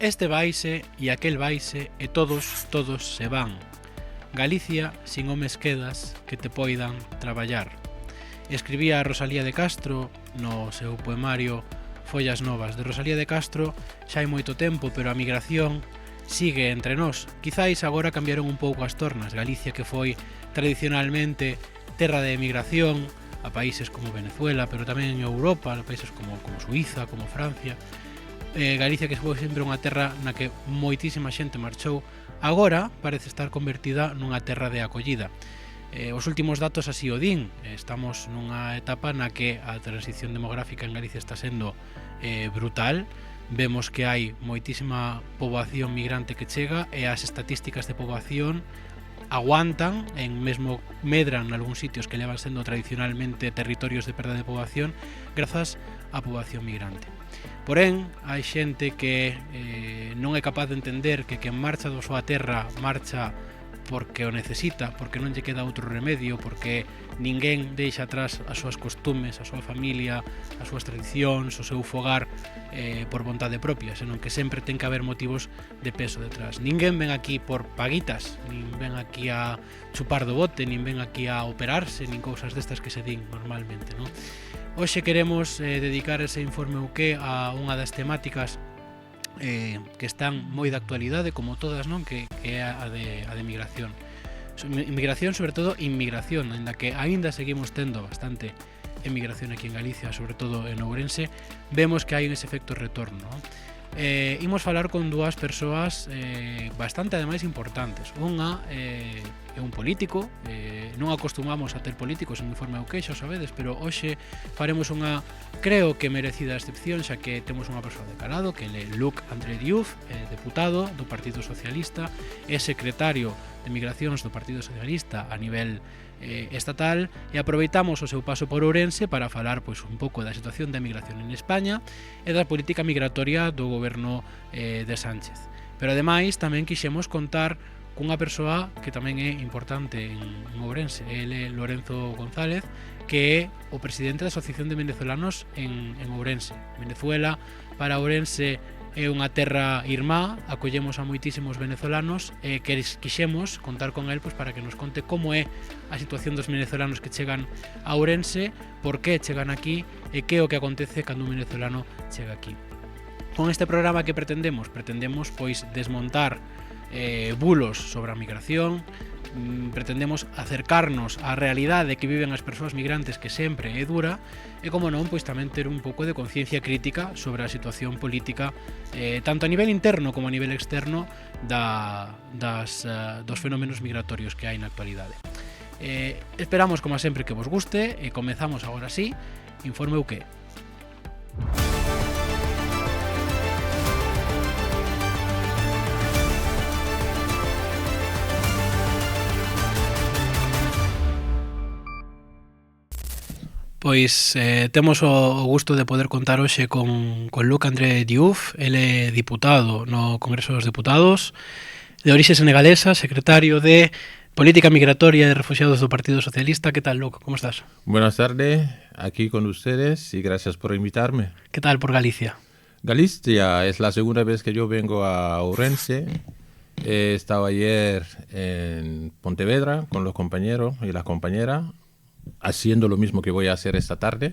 Este vaise e aquel vaise e todos se van. Galicia sin homes quedas que te poidan traballar. Escribía Rosalía de Castro no seu poemario Follas Novas. De Rosalía de Castro xa hai moito tempo, pero a migración sigue entre nós. Quizáis agora cambiaron un pouco as tornas. Galicia, que foi tradicionalmente terra de emigración a países como Venezuela, pero tamén en Europa, a países como Suiza, como Francia. Galicia, que foi sempre unha terra na que moitísima xente marchou, agora parece estar convertida nunha terra de acollida. Os últimos datos así o din. Estamos nunha etapa na que a transición demográfica en Galicia está sendo brutal. Vemos que hai moitísima poboación migrante que chega e as estatísticas de poboación aguantan, en mesmo medran nalgúns sitios que levan sendo tradicionalmente territorios de perda de poboación grazas á poboación migrante. Porén, hai xente que non é capaz de entender que quen marcha da súa terra marcha porque o necesita, porque non lle queda outro remedio, porque ninguén deixa atrás as súas costumes, a súa familia, as súas tradicións, o seu fogar por vontade propia, senón que sempre ten que haber motivos de peso detrás. Ninguén ven aquí por paguitas, nin ven aquí a chupar do bote, nin ven aquí a operarse, nin cousas destas que se din normalmente, non? Hoxe queremos dedicar ese informe UQ a unha das temáticas que están moi de actualidade, como todas, non? Que é a de migración. Inmigración, sobre todo inmigración, en la que aínda seguimos tendo bastante emigración aquí en Galicia, sobre todo en Ourense, vemos que hai ese efecto retorno, non? Imos falar con dúas persoas bastante ademais importantes. Unha é un político, non acostumamos a ter políticos en Informe UQ, xa sabedes, pero hoxe faremos unha, creo que merecida excepción, xa que temos unha persoa de calado, que é Luc André Diouf, deputado do Partido Socialista, é secretario de Migracións do Partido Socialista a nivel estatal, e aproveitamos o seu paso por Ourense para falar pois un pouco da situación da migración en España e da política migratoria do goberno de Sánchez. Pero ademais tamén quixemos contar cunha persoa que tamén é importante en Ourense. Ele é Lorenzo González, que é o presidente da Asociación de Venezolanos en Ourense. Venezuela para Ourense é unha terra irmá, acollemos a moitísimos venezolanos e que quixemos contar con el pois, para que nos conte como é a situación dos venezolanos que chegan a Ourense, por que chegan aquí e que é o que acontece cando un venezolano chega aquí. Con este programa que pretendemos pois desmontar bulos sobre a migración, pretendemos acercarnos á realidade que viven as persoas migrantes, que sempre é dura, e como non, pois tamén ter un pouco de conciencia crítica sobre a situación política tanto a nivel interno como a nivel externo dos fenómenos migratorios que hai na actualidade. Esperamos, como sempre, que vos guste e comezamos agora sí, Informe UQ. Pois temos o gusto de poder contar hoxe con Luc André Diouf. Ele é diputado no Congreso dos Deputados, de orixe senegalesa, secretario de Política Migratoria e Refugiados do Partido Socialista. ¿Qué tal, Luc? ¿Cómo estás? Buenas tardes, aquí con ustedes y gracias por invitarme. ¿Qué tal por Galicia? Galicia es la segunda vez que yo vengo a Ourense. He estado ayer en Pontevedra con los compañeros y las compañeras, haciendo lo mismo que voy a hacer esta tarde,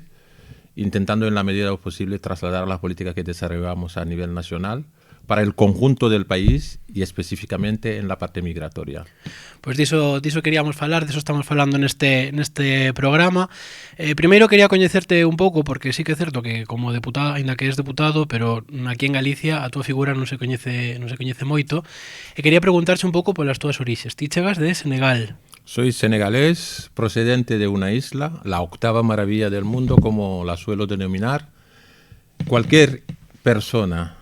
intentando en la medida de lo posible trasladar las políticas que desarrollamos a nivel nacional para el conjunto del país y específicamente en la parte migratoria. Pois diso queríamos falar, diso estamos falando neste programa. Primeiro quería coñecerte un pouco, porque sí que é certo que como deputado, ainda que és deputado, pero aquí en Galicia a túa figura non se coñece moito, e quería preguntarse un pouco polas túas orixes. Ti chegas de Senegal. Soy senegalés, procedente de una isla, la octava maravilla del mundo, como la suelo denominar. Cualquier persona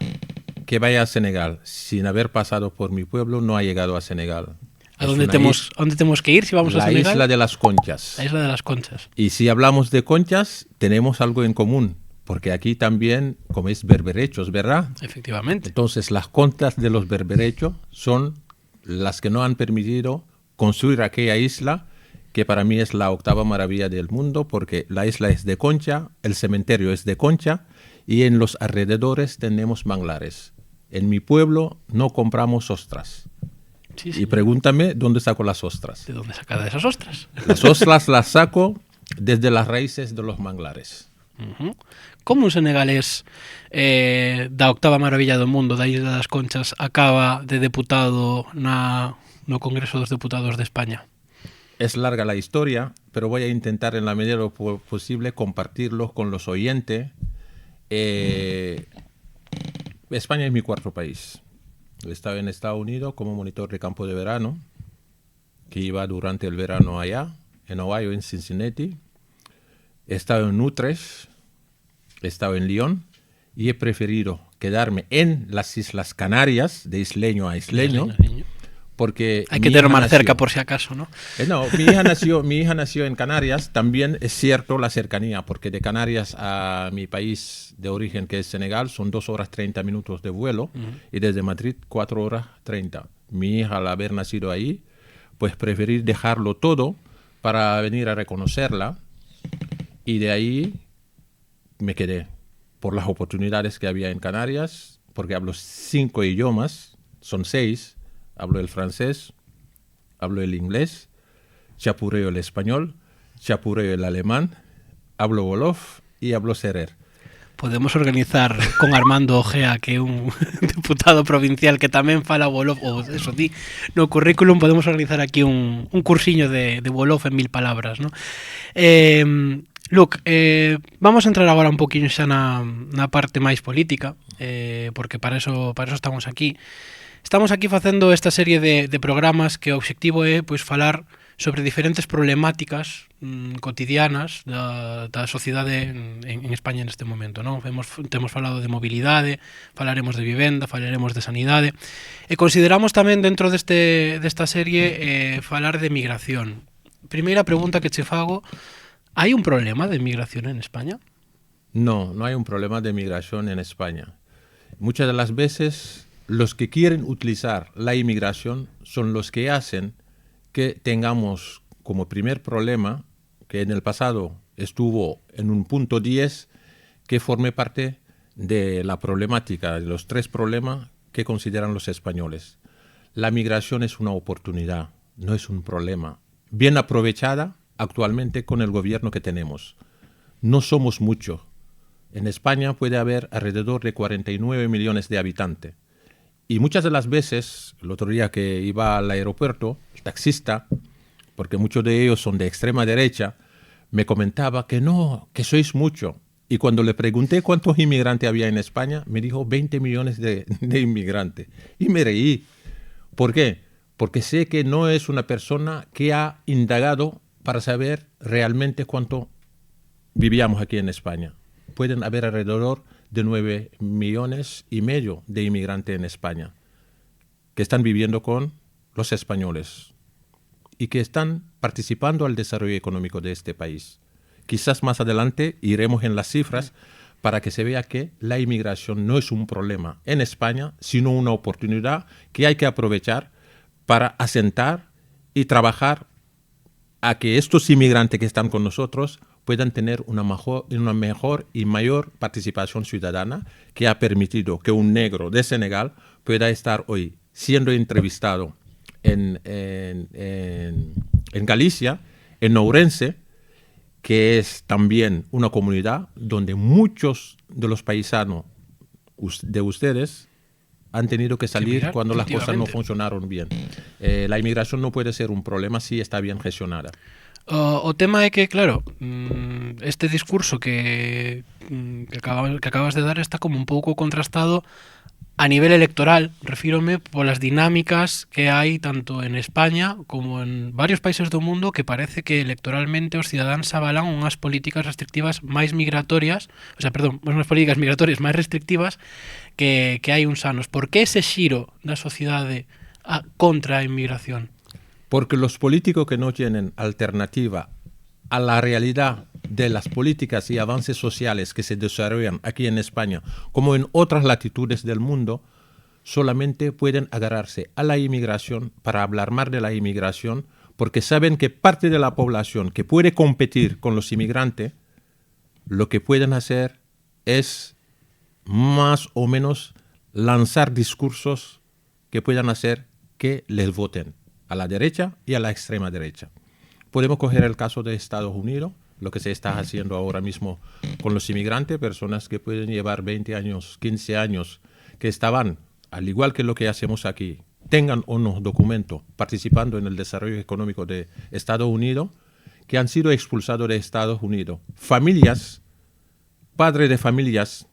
que vaya a Senegal sin haber pasado por mi pueblo no ha llegado a Senegal. ¿A dónde tenemos que ir si vamos a Senegal? La isla de las Conchas. La isla de las Conchas. Y si hablamos de conchas, tenemos algo en común, porque aquí también coméis berberechos, ¿verdad? Efectivamente. Entonces, las conchas de los berberechos son las que no han permitido construir aquella isla, que para mí es la octava maravilla del mundo, porque la isla es de concha, el cementerio es de concha, y en los alrededores tenemos manglares. en mi pueblo no compramos ostras. Sí, Y señor. pregúntame dónde saco las ostras. ¿De dónde saca esas ostras? Las ostras las saco desde las raíces de los manglares. Ujú. Como un senegalés da octava maravilla do mundo, da Isla das Conchas, acaba de deputado no Congreso dos Deputados de España? Es larga la historia, pero voy a intentar en la medida de lo posible compartirlo con los oyentes. España es mi cuarto país. Estaba en Estados Unidos como monitor de campo de verano, que iba durante el verano allá, en Ohio, en Cincinnati. He estado en Utrecht, he estado en Lyon y he preferido quedarme en las Islas Canarias, de isleño a isleño, porque hay que mi tener hija más nació- cerca por si acaso, ¿no? No, mi hija nació en Canarias. También es cierto la cercanía, porque de Canarias a mi país de origen, que es Senegal, son 2 horas 30 minutos de vuelo, y desde Madrid 4 horas 30. Mi hija, al haber nacido ahí, pues preferí dejarlo todo para venir a reconocerla, y de ahí me quedé por las oportunidades que había en Canarias, porque hablo 5 idiomas, son 6. Hablo el francés, hablo el inglés, chapureo el español, chapureo el alemán, hablo wolof y hablo serer. Podemos organizar con Armando Ojea, que é un deputado provincial que tamén fala wolof, ou eso di, no currículum podemos organizar aquí un cursiño de wolof en 1000 palabras, ¿no? Luc, vamos a entrar agora un poquinho xa na parte máis política, porque para eso estamos aquí. Estamos aquí facendo esta serie de programas que o obxectivo é pois falar sobre diferentes problemáticas cotidianas da sociedade en España neste momento, non? Temos falado de mobilidade, falaremos de vivenda, falaremos de sanidade, e consideramos tamén dentro desta serie falar de migración. Primeira pregunta que che fago: hai un problema de migración en España? No, no hay un problema de migración en España. Muchas de las veces los que quieren utilizar la inmigración son los que hacen que tengamos como primer problema, que en el pasado estuvo en un punto 10, que forme parte de la problemática, de los 3 problemas que consideran los españoles. La migración es una oportunidad, no es un problema. Bien aprovechada actualmente con el gobierno que tenemos. No somos muchos. En España puede haber alrededor de 49 millones de habitantes. Y muchas de las veces, el otro día que iba al aeropuerto, el taxista, porque muchos de ellos son de extrema derecha, me comentaba que no, que sois mucho. Y cuando le pregunté cuántos inmigrantes había en España, me dijo 20 millones de inmigrantes. Y me reí. ¿Por qué? Porque sé que no es una persona que ha indagado para saber realmente cuánto vivíamos aquí en España. Pueden haber alrededor de 9,5 millones de inmigrantes en España que están viviendo con los españoles y que están participando al desarrollo económico de este país. Quizás más adelante iremos en las cifras para que se vea que la inmigración no es un problema en España, sino una oportunidad que hay que aprovechar para asentar y trabajar a que estos inmigrantes que están con nosotros puedan tener una mejor y mayor participación ciudadana, que ha permitido que un negro de Senegal pueda estar hoy siendo entrevistado en Galicia, en Ourense, que es también una comunidad donde muchos de los paisanos de ustedes han tenido que salir cuando las cosas no funcionaron bien. La inmigración no puede ser un problema si está bien gestionada. O tema é que, claro, este discurso que acabas de dar está como un pouco contrastado a nivel electoral, refírome polas dinámicas que hai tanto en España como en varios países do mundo, que parece que electoralmente os cidadáns avalan unhas políticas restrictivas máis migratorias, unhas políticas migratorias máis restrictivas que hai uns anos. Por que ese xiro da sociedade contra a inmigración? Porque los políticos que no tienen alternativa a la realidad de las políticas y avances sociales que se desarrollan aquí en España, como en otras latitudes del mundo, solamente pueden agarrarse a la inmigración para hablar más de la inmigración, porque saben que parte de la población que puede competir con los inmigrantes, lo que pueden hacer es más o menos lanzar discursos que puedan hacer que les voten a la derecha y a la extrema derecha. Podemos coger el caso de Estados Unidos, lo que se está haciendo ahora mismo con los inmigrantes, personas que pueden llevar 20 años, 15 años, que estaban, al igual que lo que hacemos aquí, tengan o no documento participando en el desarrollo económico de Estados Unidos, que han sido expulsados de Estados Unidos. Familias, padres de familias,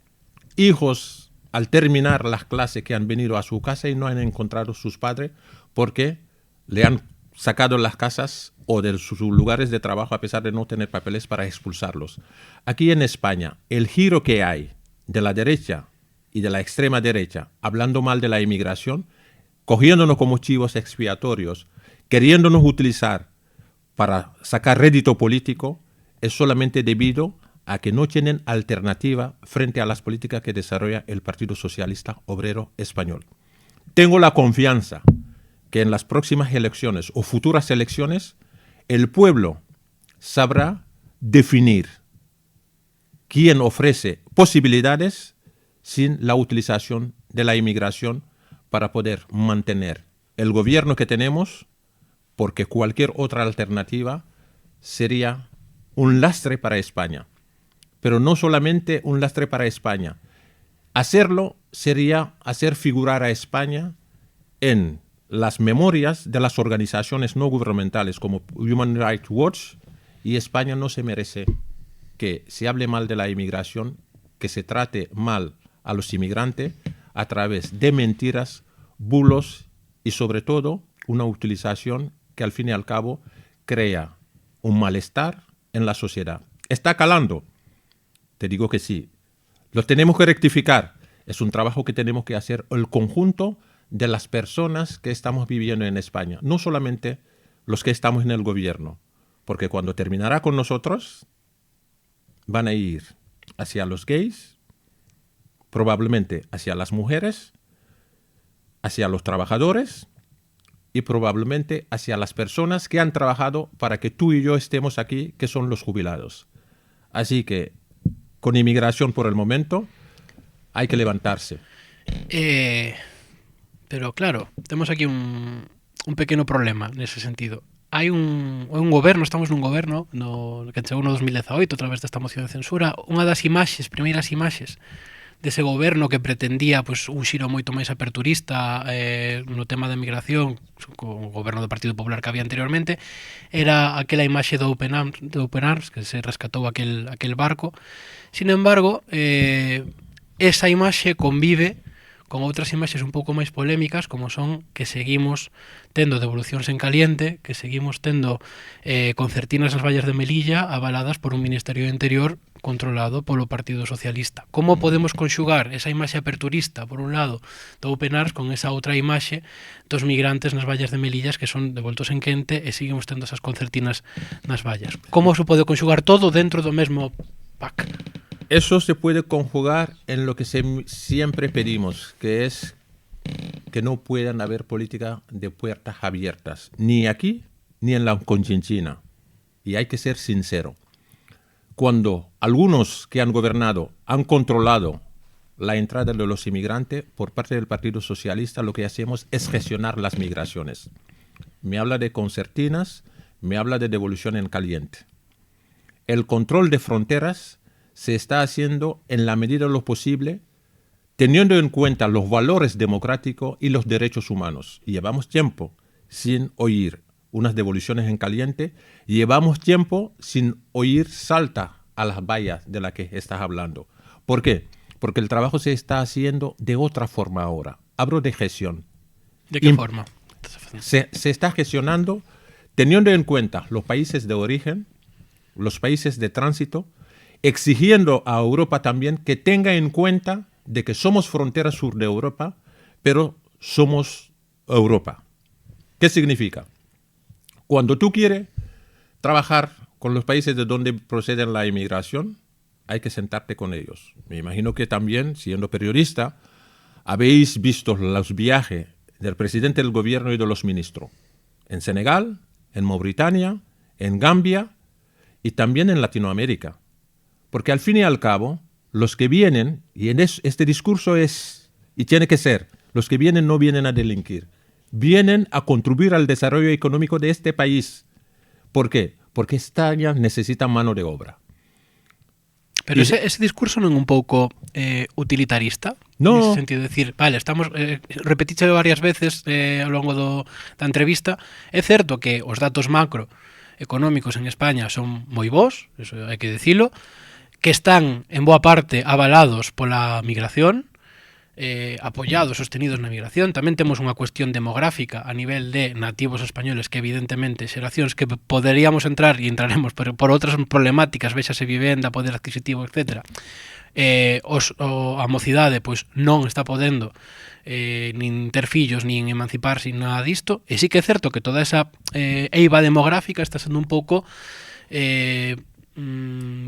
hijos al terminar las clases que han venido a su casa y no han encontrado sus padres porque le han sacado las casas o de sus lugares de trabajo a pesar de no tener papeles para expulsarlos. Aquí en España, el giro que hay de la derecha y de la extrema derecha, hablando mal de la inmigración, cogiéndonos como chivos expiatorios, queriéndonos utilizar para sacar rédito político, es solamente debido a que no tienen alternativa frente a las políticas que desarrolla el Partido Socialista Obrero Español. Tengo la confianza que en las próximas elecciones o futuras elecciones el pueblo sabrá definir quién ofrece posibilidades sin la utilización de la inmigración para poder mantener el gobierno que tenemos, porque cualquier otra alternativa sería un lastre para España. Pero no solamente un lastre para España. Hacerlo sería hacer figurar a España en las memorias de las organizaciones no gubernamentales como Human Rights Watch, y España no se merece que se hable mal de la inmigración, que se trate mal a los inmigrantes a través de mentiras, bulos y sobre todo una utilización que al fin y al cabo crea un malestar en la sociedad. ¿Está calando? Te digo que sí. Lo tenemos que rectificar. Es un trabajo que tenemos que hacer el conjunto de las personas que estamos viviendo en España, no solamente los que estamos en el gobierno, porque cuando terminará con nosotros van a ir hacia los gays, probablemente hacia las mujeres, hacia los trabajadores y probablemente hacia las personas que han trabajado para que tú y yo estemos aquí, que son los jubilados. Así que con inmigración por el momento hay que levantarse. Pero claro, temos aquí un pequeno problema nese sentido. Hai un goberno, estamos nun goberno que chegou no 2018 a través desta moción de censura. Unha das primeiras imaxes dese goberno que pretendía pois, un xiro moito máis aperturista no tema da migración, co goberno do Partido Popular que había anteriormente, era aquela imaxe do Open Arms, que se rescatou aquel barco. Sin embargo, esa imaxe convive con outras imaxes un pouco máis polémicas, como son que seguimos tendo devolucións en caliente, que seguimos tendo concertinas nas vallas de Melilla avaladas por un Ministerio do Interior controlado polo Partido Socialista. Como podemos conxugar esa imaxe aperturista, por un lado, do Open Arms, con esa outra imaxe dos migrantes nas vallas de Melillas que son devoltos en quente e seguimos tendo esas concertinas nas vallas? Como se pode conxugar todo dentro do mesmo pack? Eso se puede conjugar en lo que siempre pedimos, que es que no puedan haber política de puertas abiertas, ni aquí ni en la Conchinchina. Y hay que ser sincero. Cuando algunos que han gobernado han controlado la entrada de los inmigrantes por parte del Partido Socialista, lo que hacemos es gestionar las migraciones. Me habla de concertinas, me habla de devolución en caliente. El control de fronteras se está haciendo en la medida de lo posible, teniendo en cuenta los valores democráticos y los derechos humanos. Y llevamos tiempo sin oír unas devoluciones en caliente, y llevamos tiempo sin oír salta a las vallas de las que estás hablando. ¿Por qué? Porque el trabajo se está haciendo de otra forma ahora. Hablo de gestión. ¿De qué forma? Se está gestionando teniendo en cuenta los países de origen, los países de tránsito, exigiendo a Europa también que tenga en cuenta de que somos frontera sur de Europa, pero somos Europa. ¿Qué significa? Cuando tú quieres trabajar con los países de donde procede la inmigración, hay que sentarte con ellos. Me imagino que también, siendo periodista, habéis visto los viajes del presidente del gobierno y de los ministros en Senegal, en Mauritania, en Gambia y también en Latinoamérica. Porque al fin y al cabo, los que vienen, y en este discurso es Y tiene que ser. Los que vienen no vienen a delinquir. Vienen a contribuir al desarrollo económico de este país. ¿Por qué? Porque España necesita mano de obra. Pero ese discurso non é un pouco utilitarista? No. Nese sentido de decir, vale, estamos repetiche varias veces ao longo da entrevista. É certo que os datos macro económicos en España son moi bons, eso hai que dicilo, que están en boa parte avalados pola migración, apoyados, sostenidos na migración. Tamén temos unha cuestión demográfica a nivel de nativos españoles que evidentemente xeracións que poderíamos entrar e entraremos por outras problemáticas, vexase vivenda, poder adquisitivo, etc. A mocidade pois non está podendo nin ter fillos, nin emanciparse, nin nada disto, e sí que é certo que toda esa eiva demográfica está sendo un pouco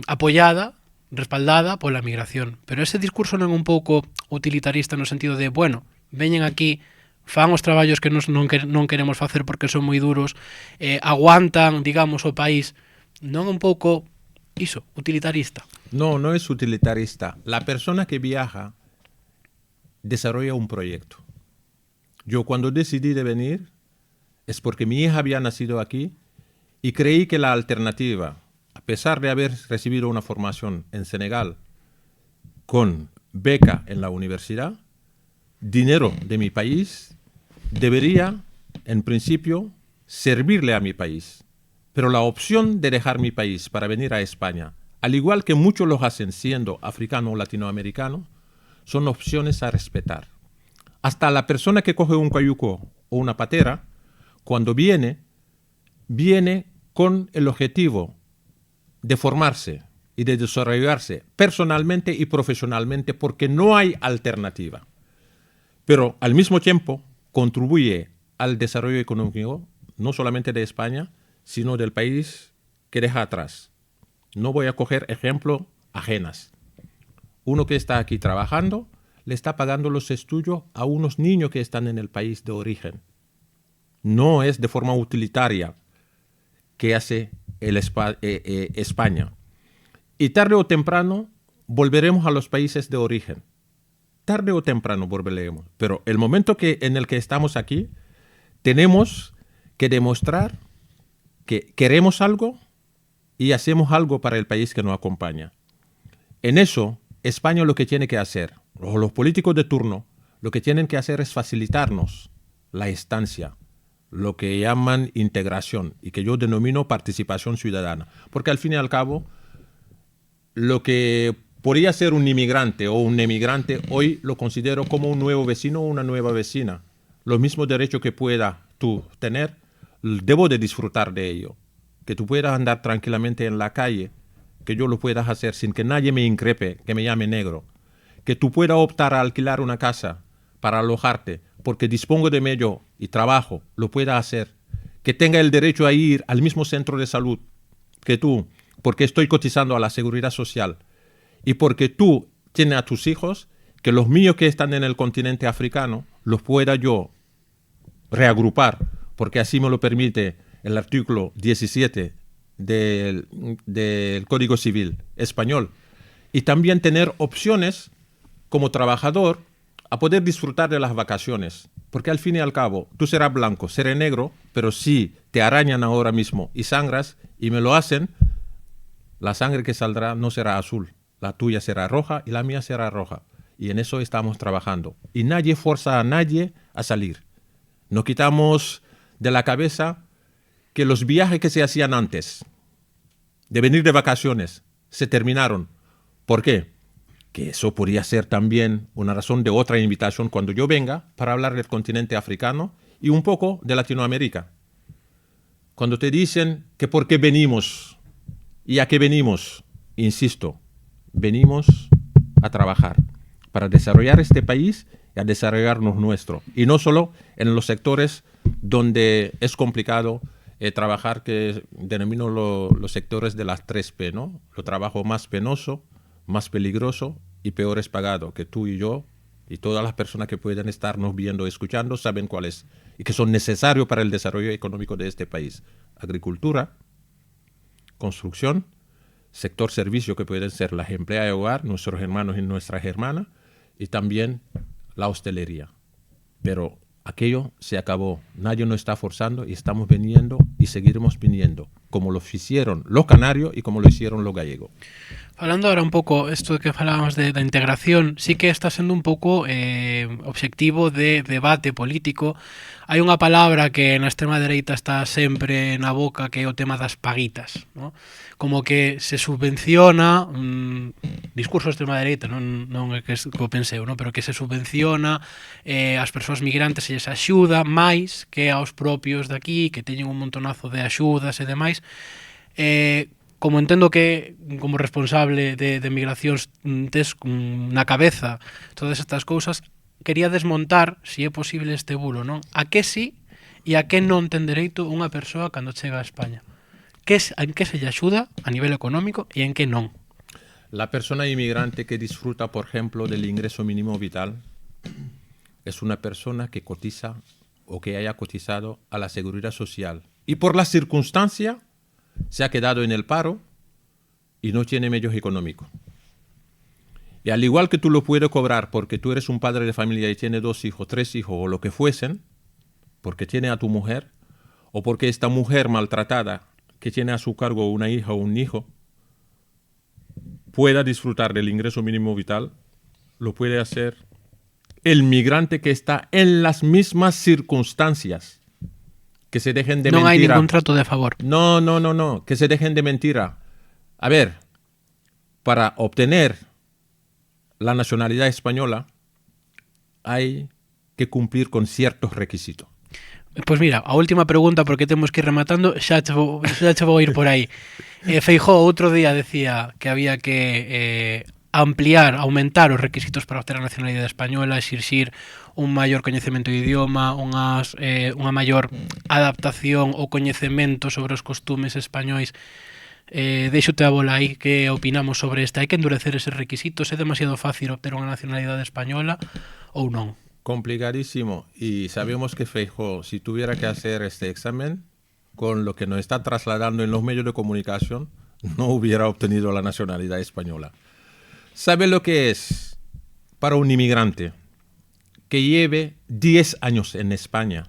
apoyada, respaldada pola migración. Pero ese discurso non é un pouco utilitarista no sentido de, bueno, veñen aquí, fan os traballos que non queremos facer porque son moi duros, aguantan, digamos, o país, non é un pouco iso, utilitarista? No, no es utilitarista. La persona que viaja desarrolla un proyecto. Yo cuando decidí de venir es porque mi hija había nacido aquí y creí que la alternativa, a pesar de haber recibido una formación en Senegal con beca en la universidad, dinero de mi país, debería, en principio, servirle a mi país. Pero la opción de dejar mi país para venir a España, al igual que muchos lo hacen siendo africano o latinoamericano, son opciones a respetar. Hasta la persona que coge un cayuco o una patera, cuando viene con el objetivo de formarse y de desarrollarse personalmente y profesionalmente porque no hay alternativa. Pero al mismo tiempo contribuye al desarrollo económico no solamente de España, sino del país que deja atrás. No voy a coger ejemplos ajenas. Uno que está aquí trabajando le está pagando los estudios a unos niños que están en el país de origen. No es de forma utilitaria que hace España. Y tarde o temprano volveremos a los países de origen. Tarde o temprano volveremos. Pero el momento en el que estamos aquí, tenemos que demostrar que queremos algo y hacemos algo para el país que nos acompaña. En eso, España lo que tiene que hacer, o los políticos de turno, lo que tienen que hacer es facilitarnos la estancia, lo que llaman integración y que yo denomino participación ciudadana. Porque al fin y al cabo, lo que podría ser un inmigrante o un emigrante, hoy lo considero como un nuevo vecino o una nueva vecina. Los mismos derechos que pueda tú tener, debo de disfrutar de ello. Que tú puedas andar tranquilamente en la calle, que yo lo puedas hacer sin que nadie me increpe, que me llame negro. Que tú puedas optar a alquilar una casa para alojarte, porque dispongo de medio y trabajo, lo pueda hacer. Que tenga el derecho a ir al mismo centro de salud que tú, porque estoy cotizando a la seguridad social. Y porque tú tienes a tus hijos, que los míos que están en el continente africano, los pueda yo reagrupar, porque así me lo permite el artículo 17 del Código Civil español. Y también tener opciones como trabajador a poder disfrutar de las vacaciones. Porque al fin y al cabo, tú serás blanco, seré negro, pero si te arañan ahora mismo y sangras y me lo hacen, la sangre que saldrá no será azul. La tuya será roja y la mía será roja. Y en eso estamos trabajando. Y nadie fuerza a nadie a salir. Nos quitamos de la cabeza que los viajes que se hacían antes de venir de vacaciones se terminaron. ¿Por qué? Que eso podría ser también una razón de otra invitación cuando yo venga para hablar del continente africano y un poco de Latinoamérica. Cuando te dicen que por qué venimos y a qué venimos, insisto, venimos a trabajar para desarrollar este país y a desarrollarnos nuestro. Y no solo en los sectores donde es complicado trabajar, que denomino los sectores de las 3P, ¿no? Lo trabajo más penoso, más peligroso y peor es pagado, que tú y yo y todas las personas que puedan estarnos viendo, escuchando, saben cuál es y que son necesarios para el desarrollo económico de este país. Agricultura, construcción, sector servicio, que pueden ser las empleadas de hogar, nuestros hermanos y nuestras hermanas, y también la hostelería. Pero aquello se acabó, nadie nos está forzando y estamos viniendo y seguiremos viniendo, como lo hicieron los canarios y como lo hicieron los gallegos. Falando ahora un pouco isto que falábamos da integración, sí que está sendo un pouco obxectivo de debate político. Hai unha palabra que na extrema dereita está sempre na boca, que é o tema das paguitas, ¿no? Como que se subvenciona discurso de extrema dereita, non é que o penseu, ¿no? Pero que se subvenciona as persoas migrantes e lles axuda máis que aos propios de aquí, que teñen un montonazo de axudas e demais. Como entendo que como responsable de migracións tes na cabeza todas estas cousas, quería desmontar, se é posible, este bulo, non? A que sí e a que non ten dereito unha persoa cando chega a España? En que se lle axuda a nivel económico e en que non? La persona inmigrante que disfruta, por ejemplo, del ingreso mínimo vital es una persona que cotiza o que haya cotizado a la seguridad social y por la circunstancia se ha quedado en el paro y no tiene medios económicos. Y al igual que tú lo puedes cobrar porque tú eres un padre de familia y tienes 2 hijos, 3 hijos o lo que fuesen, porque tiene a tu mujer, o porque esta mujer maltratada que tiene a su cargo una hija o un hijo, pueda disfrutar del ingreso mínimo vital, lo puede hacer el migrante que está en las mismas circunstancias. Que se dejen de mentira. Non hai ningún trato de favor. No, que se dejen de mentira. A ver, para obtener la nacionalidad española hay que cumplir con ciertos requisitos. Pois mira, a última pregunta, porque temos que ir rematando, xa che vou ir por aí. Feijóo outro día decía que había que aumentar os requisitos para obter a nacionalidade española, exixir un maior coñecemento de idioma, unha maior adaptación ou coñecemento sobre os costumes españois. Deixote a bola aí, que opinamos sobre esta? Hai que endurecer eses requisitos? É demasiado fácil obter unha nacionalidade española ou non? Complicadísimo. Y sabemos que Feijóo, si tuviera que hacer este examen, con lo que nos está trasladando en los medios de comunicación, no hubiera obtenido la nacionalidad española. ¿Sabe lo que es para un inmigrante que lleve 10 años en España,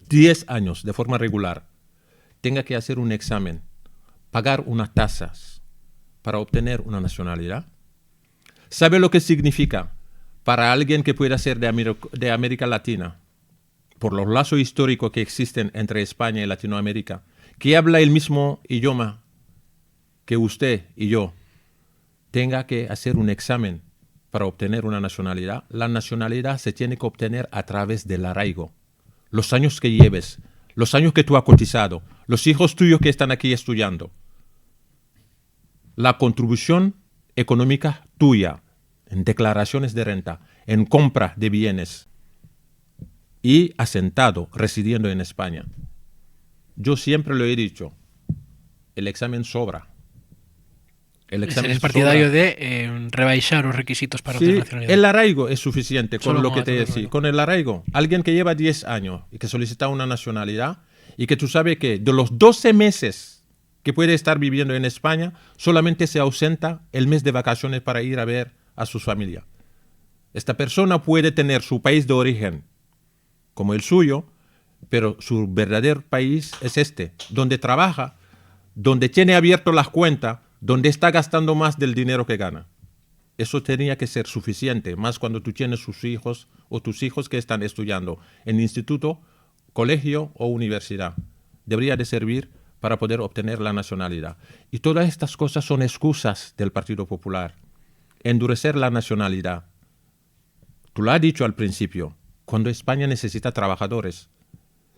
10 años de forma regular, tenga que hacer un examen, pagar unas tasas para obtener una nacionalidad? ¿Sabe lo que significa para alguien que pueda ser de América Latina, por los lazos históricos que existen entre España y Latinoamérica, que habla el mismo idioma que usted y yo, tenga que hacer un examen para obtener una nacionalidad? La nacionalidad se tiene que obtener a través del arraigo. Los años que lleves, los años que tú has cotizado, los hijos tuyos que están aquí estudiando. La contribución económica tuya en declaraciones de renta, en compra de bienes y asentado, residiendo en España. Yo siempre lo he dicho, el examen sobra. Eres partidario de rebaixar os requisitos para obtener nacionalidad. El arraigo es suficiente con Solo lo que te decía. Con el arraigo, alguien que lleva 10 años y que solicita una nacionalidad y que tú sabes que de los 12 meses que puede estar viviendo en España, solamente se ausenta el mes de vacaciones para ir a ver a su familia. Esta persona puede tener su país de origen como el suyo, pero su verdadero país es este, donde trabaja, donde tiene abierto las cuentas, donde está gastando más del dinero que gana. Eso tenía que ser suficiente, más cuando tú tienes sus hijos o tus hijos que están estudiando en instituto, colegio o universidad. Debería de servir para poder obtener la nacionalidad. Y todas estas cosas son excusas del Partido Popular. Endurecer la nacionalidad. Tú lo has dicho al principio, cuando España necesita trabajadores.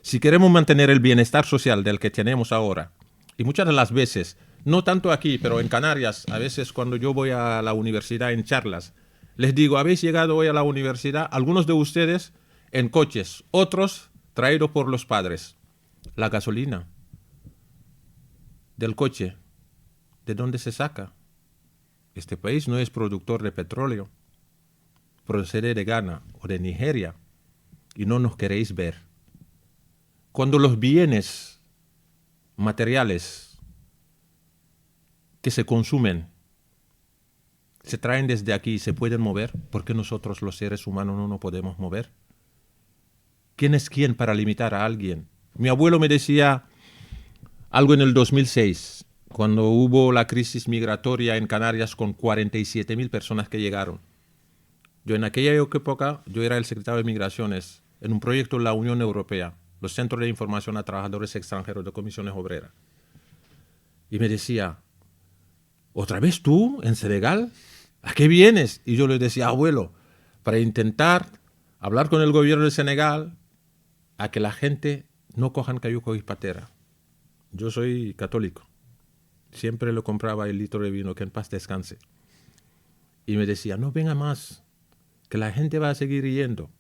Si queremos mantener el bienestar social del que tenemos ahora, y muchas de las veces, no tanto aquí, pero en Canarias, a veces cuando yo voy a la universidad en charlas, les digo, habéis llegado hoy a la universidad, algunos de ustedes en coches, otros traídos por los padres. La gasolina del coche, ¿de dónde se saca? Este país no es productor de petróleo, procede de Ghana o de Nigeria, y no nos queréis ver. Cuando los bienes materiales que se consumen se traen desde aquí y se pueden mover, ¿por qué nosotros los seres humanos no nos podemos mover? ¿Quién es quién para limitar a alguien? Mi abuelo me decía algo en el 2006, cuando hubo la crisis migratoria en Canarias con 47.000 personas que llegaron. Yo en aquella época, yo era el secretario de Migraciones en un proyecto de la Unión Europea, los Centros de Información a Trabajadores Extranjeros de Comisiones Obreras. Y me decía, ¿otra vez tú en Senegal? ¿A qué vienes? Y yo le decía, abuelo, para intentar hablar con el gobierno de Senegal a que la gente no cojan cayuco y patera. Yo soy católico. Siempre le compraba el litro de vino, que en paz descanse. Y me decía, no venga más, que la gente va a seguir yendo.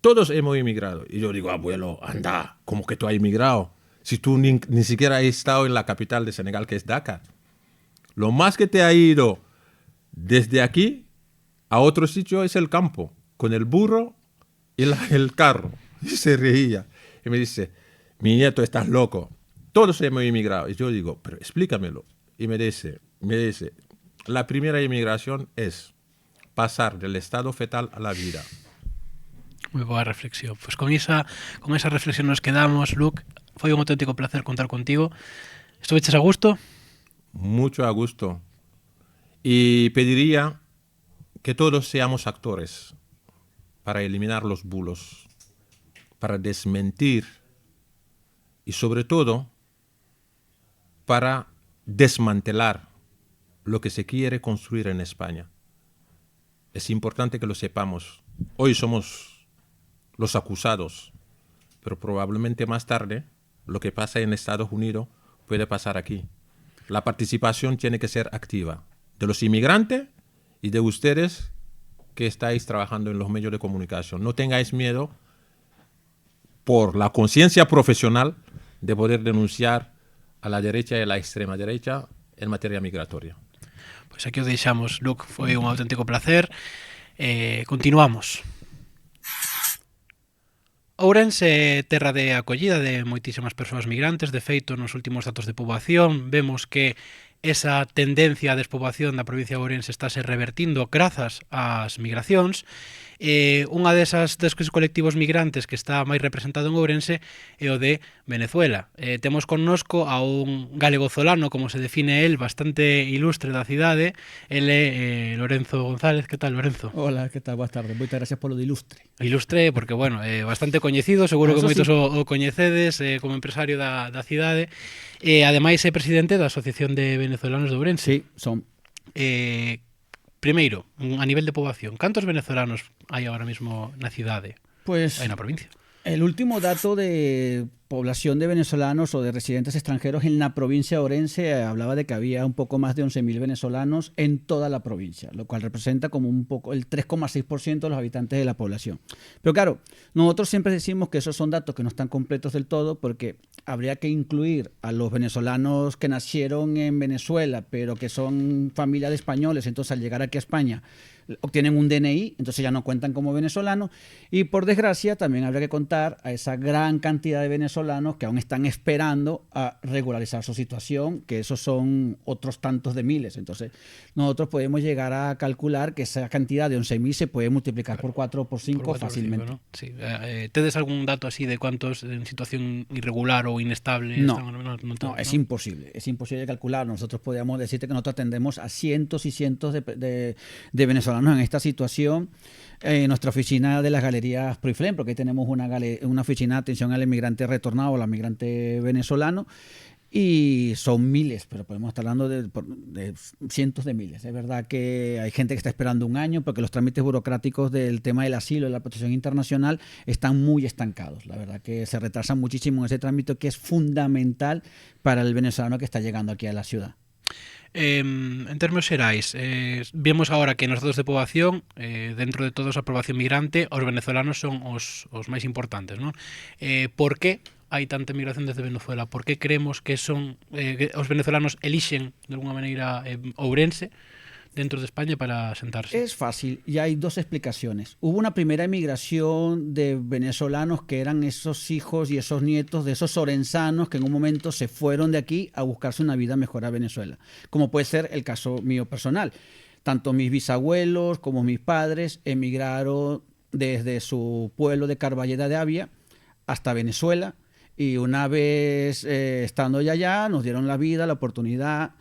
Todos hemos emigrado. Y yo digo, abuelo, anda, ¿cómo que tú has emigrado? Si tú ni siquiera has estado en la capital de Senegal, que es Dakar. Lo más que te ha ido desde aquí a otro sitio es el campo, con el burro y el carro. Y se reía. Y me dice, mi nieto, estás loco. Todos hemos emigrado. Y yo digo, pero explícamelo. Y me dice, la primera emigración es pasar del estado fetal a la vida. Muy boa reflexión. Pues con esa reflexión nos quedamos, Luc. Foi un auténtico placer contar contigo. ¿Estuveches a gusto? Mucho a gusto. Y pediría que todos seamos actores para eliminar los bulos, para desmentir y sobre todo para desmantelar lo que se quiere construir en España. Es importante que lo sepamos. Hoy somos los acusados, pero probablemente más tarde lo que pasa en Estados Unidos puede pasar aquí. La participación tiene que ser activa de los inmigrantes y de ustedes que estáis trabajando en los medios de comunicación. No tengáis miedo por la conciencia profesional de poder denunciar a la derecha y a la extrema derecha en materia migratoria. Pois aquí o deixamos, Luc, foi un auténtico placer. Continuamos. Ourense é terra de acollida de moitísimas persoas migrantes. De feito, nos últimos datos de poboación vemos que esa tendencia a despoboación da provincia de Ourense estáse revertindo grazas ás migracións. Unha deses colectivos migrantes que está máis representado en Ourense é o de Venezuela. Temos connosco a un galegozolano, como se define el, bastante ilustre da cidade. El é Lorenzo González. Que tal, Lorenzo? Hola, que tal? Boas tardes. Moitas gracias polo de ilustre. Ilustre, porque, bueno, bastante coñecido, seguro que moitos o coñecedes como empresario da cidade. Ademais, é presidente da Asociación de Venezolanos de Ourense. Sí, son. Primeiro, a nivel de poboación, cantos venezolanos hai agora mesmo na cidade? Pues Hai na provincia. el último dato de población de venezolanos o de residentes extranjeros en la provincia de Orense hablaba de que había un poco más de 11.000 venezolanos en toda la provincia, lo cual representa como un poco el 3,6% de los habitantes de la población. Pero claro, nosotros siempre decimos que esos son datos que no están completos del todo porque habría que incluir a los venezolanos que nacieron en Venezuela, pero que son familia de españoles, entonces al llegar aquí a España obtienen un DNI, entonces ya no cuentan como venezolanos. Y por desgracia también habría que contar a esa gran cantidad de venezolanos que aún están esperando a regularizar su situación, que esos son otros tantos de miles. Entonces nosotros podemos llegar a calcular que esa cantidad de 11.000 se puede multiplicar por 4 o por 5 fácilmente. ¿No? Sí. ¿Tedes algún dato así de cuántos en situación irregular o inestable? No, están, es imposible. Es imposible calcular. Nosotros podríamos decirte que nosotros atendemos a cientos y cientos de venezolanos en esta situación. Nuestra oficina de las galerías Proiflem, porque ahí tenemos una oficina de atención al inmigrante retornado o al migrante venezolano, y son miles, pero podemos estar hablando de cientos de miles. Es verdad que hay gente que está esperando un año porque los trámites burocráticos del tema del asilo y la protección internacional están muy estancados. La verdad que se retrasan muchísimo en ese trámite que es fundamental para el venezolano que está llegando aquí a la ciudad. En términos xerais, vemos agora que nos datos de poboación, dentro de todos a poboación migrante, os venezolanos son os máis importantes, non? Por que hai tanta migración desde Venezuela? Por que creemos que son que os venezolanos elixen de alguna maneira Ourense dentro de España para sentarse? Es fácil y hay dos explicaciones. Hubo una primera emigración de venezolanos que eran esos hijos y esos nietos de esos orensanos que en un momento se fueron de aquí a buscarse una vida mejor a Venezuela, como puede ser el caso mío personal. Tanto mis bisabuelos como mis padres emigraron desde su pueblo de Carballeda de Avia hasta Venezuela, y una vez estando allá nos dieron la vida, la oportunidad.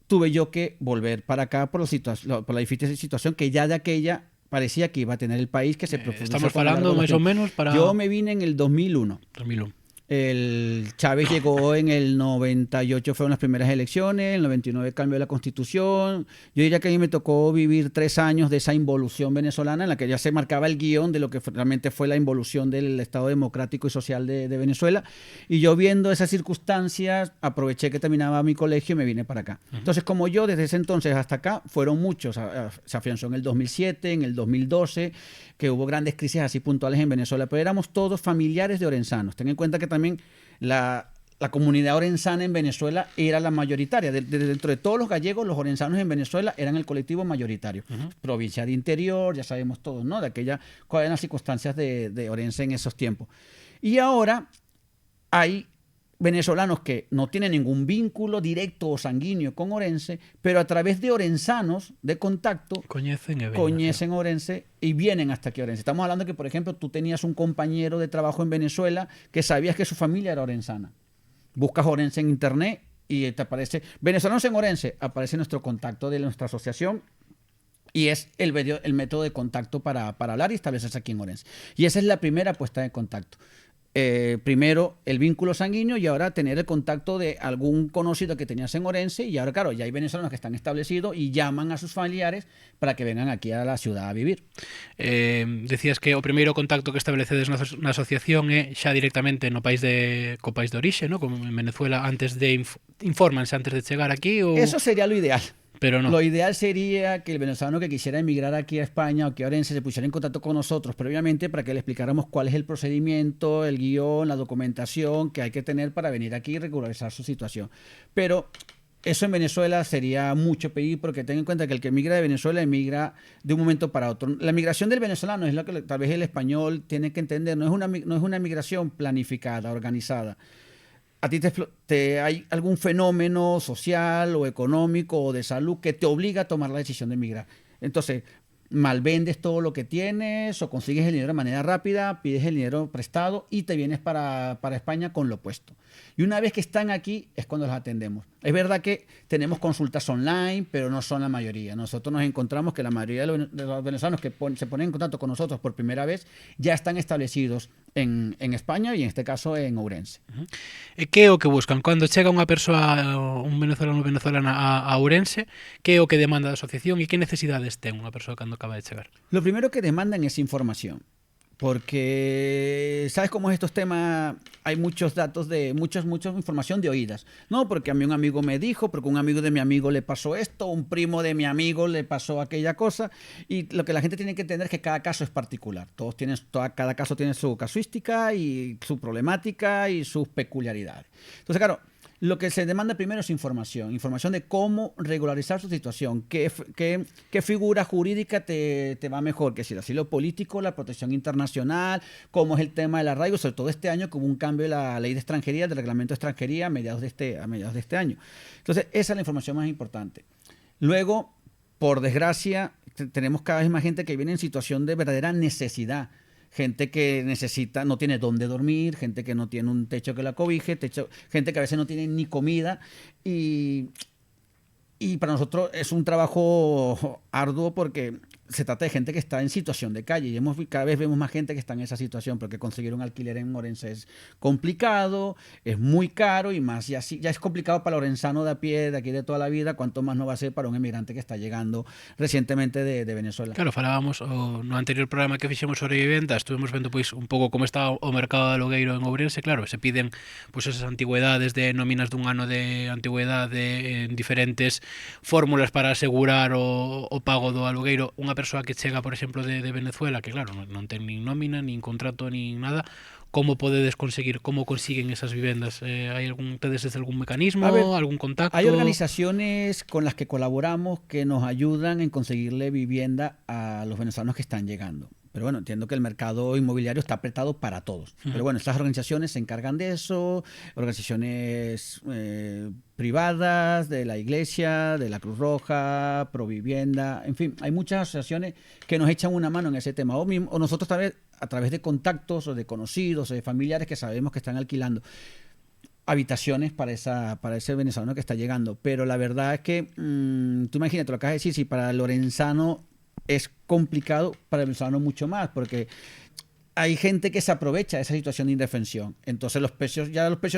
Tuve yo que volver para acá por la difícil situación que ya de aquella parecía que iba a tener el país, que se profundizó. Estamos hablando más o menos para... Yo me vine en el 2001. 2001. El Chávez llegó en el 98, fueron las primeras elecciones, en el 99 cambió la constitución. Yo diría que a mí me tocó vivir 3 años de esa involución venezolana en la que ya se marcaba el guión de lo que realmente fue la involución del Estado democrático y social de Venezuela. Y yo viendo esas circunstancias, aproveché que terminaba mi colegio y me vine para acá. Entonces, como yo desde ese entonces hasta acá, fueron muchos. Se afianzó en el 2007, en el 2012, que hubo grandes crisis así puntuales en Venezuela, pero éramos todos familiares de orensanos. Ten en cuenta que también la comunidad orensana en Venezuela era la mayoritaria. Dentro de todos los gallegos, los orensanos en Venezuela eran el colectivo mayoritario. Provincia de Interior, ya sabemos todos, ¿no? Cuáles eran las circunstancias de Orense en esos tiempos. Y ahora hay venezolanos que no tienen ningún vínculo directo o sanguíneo con Orense, pero a través de orensanos de contacto conocen Orense y vienen hasta aquí a Orense. Estamos hablando que, por ejemplo, tú tenías un compañero de trabajo en Venezuela que sabías que su familia era orensana. Buscas Orense en internet y te aparece venezolanos en Orense, aparece nuestro contacto de nuestra asociación. Y es el método de contacto para hablar y establecerse aquí en Orense. Y esa es la primera puesta de contacto. Primero el vínculo sanguíneo y ahora tener el contacto de algún conocido que tenías en Orense, y ahora claro, ya hay venezolanos que están establecidos y llaman a sus familiares para que vengan aquí a la ciudad a vivir. Decías que o primeiro contacto que estabelecedes na asociación é xa directamente no país de orixe, ¿no? Como en Venezuela, antes de infórmanse antes de chegar aquí ou... Eso sería lo ideal. Pero no. Lo ideal sería que el venezolano que quisiera emigrar aquí a España o que a Orense se pusiera en contacto con nosotros previamente para que le explicáramos cuál es el procedimiento, el guión, la documentación que hay que tener para venir aquí y regularizar su situación. Pero eso en Venezuela sería mucho pedir, porque ten en cuenta que el que emigra de Venezuela emigra de un momento para otro. La migración del venezolano es lo que tal vez el español tiene que entender, no es una migración planificada, organizada. ¿A ti hay algún fenómeno social o económico o de salud que te obliga a tomar la decisión de emigrar? Entonces, malvendes todo lo que tienes o consigues el dinero de manera rápida, pides el dinero prestado y te vienes para España con lo puesto. Y una vez que están aquí es cuando los atendemos. Es verdad que tenemos consultas online, pero no son la mayoría. Nosotros nos encontramos que la mayoría de los venezolanos que se ponen en contacto con nosotros por primera vez ya están establecidos en España y en este caso en Ourense. E que é o que buscan? Cando chega unha persoa, un venezolano ou venezolana a Ourense, que é o que demanda da asociación e que necesidades ten unha persoa cando acaba de chegar? Lo primero que demandan es información. Porque, ¿sabes cómo es estos temas? Hay muchos datos mucha información de oídas. No, porque a mí un amigo me dijo, porque un amigo de mi amigo le pasó esto, un primo de mi amigo le pasó aquella cosa. Y lo que la gente tiene que entender es que cada caso es particular. Cada caso tiene su casuística y su problemática y sus peculiaridades. Entonces, claro, lo que se demanda primero es información de cómo regularizar su situación, qué figura jurídica te va mejor, que si el asilo político, la protección internacional, cómo es el tema del arraigo, sobre todo este año que hubo un cambio de la ley de extranjería, del reglamento de extranjería a mediados de este año. Entonces, esa es la información más importante. Luego, por desgracia, tenemos cada vez más gente que viene en situación de verdadera necesidad. Gente que no tiene dónde dormir, gente que no tiene un techo que la cobije, gente que a veces no tiene ni comida y para nosotros es un trabajo arduo porque se trata de gente que está en situación de calle y cada vez vemos más gente que está en esa situación, porque conseguir un alquiler en Orense es complicado, es muy caro y más ya es complicado para el orensano de a pie, de aquí de toda la vida, cuanto más no va a ser para un emigrante que está llegando recientemente de Venezuela. Claro, falábamos no anterior programa que fixemos sobre vivenda, estuvemos vendo pois un pouco como está o mercado de alugueiro en Ourense. Claro, se piden pois esas antigüedades de nóminas dun ano de antigüedade en diferentes fórmulas para asegurar o pago do alugueiro. Unha persoa que chega, por exemplo, de Venezuela, que claro, non ten nin nómina, nin contrato, nin nada, como podedes conseguir, como consiguen esas vivendas? ¿Tedes algún mecanismo, algún contacto? Hay organizaciones con las que colaboramos que nos ayudan en conseguirle vivienda a los venezolanos que están llegando. Pero bueno, entiendo que el mercado inmobiliario está apretado para todos. Pero bueno, estas organizaciones se encargan de eso, organizaciones privadas, de la Iglesia, de la Cruz Roja, Provivienda, en fin, hay muchas asociaciones que nos echan una mano en ese tema. O nosotros también, a través de contactos o de conocidos o de familiares que sabemos que están alquilando habitaciones para ese venezolano que está llegando. Pero la verdad es que, tú imagínate, lo que acabas de decir, si para el lorenzano es complicado, para el venezolano mucho más, porque hay gente que se aprovecha de esa situación de indefensión. Entonces los precios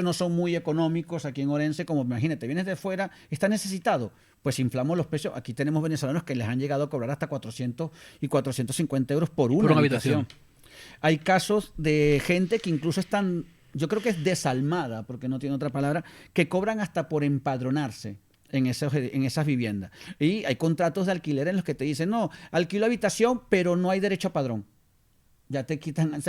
no son muy económicos aquí en Orense, como imagínate, vienes de fuera, estás necesitado, pues inflamos los precios. Aquí tenemos venezolanos que les han llegado a cobrar hasta 400 y 450 euros por una habitación. Hay casos de gente que incluso están, yo creo que es desalmada, porque no tiene otra palabra, que cobran hasta por empadronarse en esas viviendas. Y hay contratos de alquiler en los que te dicen, no, alquilo habitación, pero no hay derecho a padrón. Ya te quitan,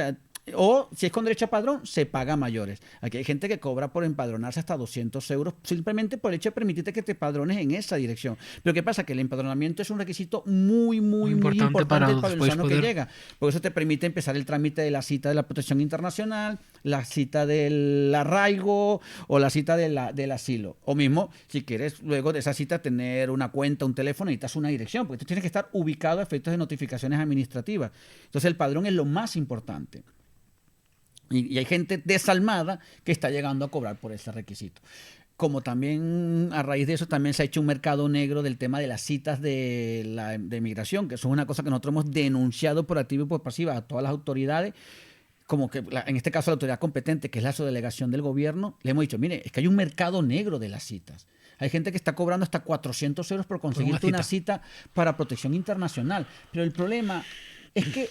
o si es con derecho a padrón, se paga mayores. Aquí hay gente que cobra por empadronarse hasta 200 euros simplemente por el hecho de permitirte que te padrones en esa dirección. Pero ¿qué pasa? Que el empadronamiento es un requisito muy importante para el venezolano que llega. Por eso te permite empezar el trámite de la cita de la protección internacional, la cita del arraigo o la cita del asilo. O mismo, si quieres luego de esa cita tener una cuenta, un teléfono, necesitas una dirección, porque tú tienes que estar ubicado a efectos de notificaciones administrativas. Entonces el padrón es lo más importante. Y hay gente desalmada que está llegando a cobrar por ese requisito. Como también a raíz de eso también se ha hecho un mercado negro del tema de las citas de migración, que eso es una cosa que nosotros hemos denunciado por activa y por pasiva a todas las autoridades, como que en este caso la autoridad competente, que es la subdelegación del gobierno, le hemos dicho, mire, es que hay un mercado negro de las citas. Hay gente que está cobrando hasta 400 euros por conseguirte una cita para protección internacional. Pero el problema es que